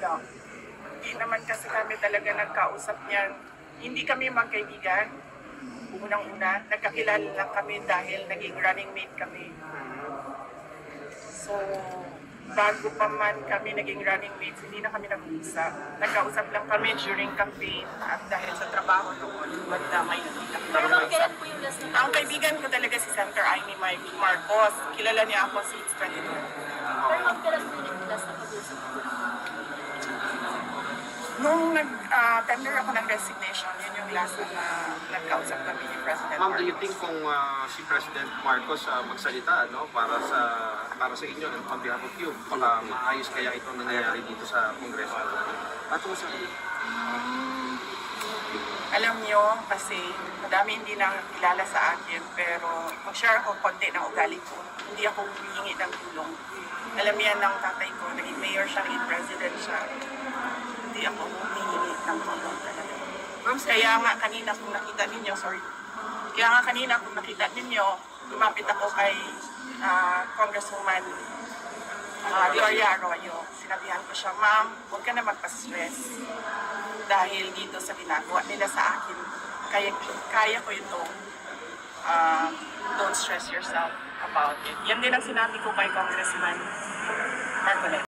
wala. Hindi naman kasi kami talaga nagkausap niyan. Hindi kami magkaibigan. Unang-una, nagkakilala lang kami dahil naging running mate kami. So, bago pa man kami naging running mates, hindi na kami nag-uusap. Nagkausap lang kami during campaign at dahil sa trabaho noon, wala may nakita. Pero ma'am, kailan po yung last na Ang kaibigan ko talaga si Senator Amy Mike Marcos. Kilala niya ako since 2012. Pero ma'am, kailan po yung last na pag-uusap po? Nung nag-tender ako ng resignation, yun yung last na nagkausap kami ni President Ma'am, do you Marcos. think kung si President Marcos magsalita para sa inyo and on behalf of you, baka maayos kaya ito nangyayari dito sa Kongreso? Patungo sa Alam niyo, kasi madami hindi na kilala sa akin, pero mag-share ako konti ng ugali ko. Hindi ako humihingi ng tulong. Alam yan ng tatay ko, naging mayor siya, naging president siya. Hindi ako humihingi ng tulong talaga. Kaya nga kanina kung nakita ninyo, Kaya nga kanina kung nakita ninyo, lumapit ako kay Congresswoman Gloria Arroyo. Sinabihan ko siya, ma'am, huwag ka na magpa-stress. Dahil dito sa ginagawa nila sa akin, kaya ko ito. Don't stress yourself about it. Yan din ang sinabi ko kay Congressman Marcoleta.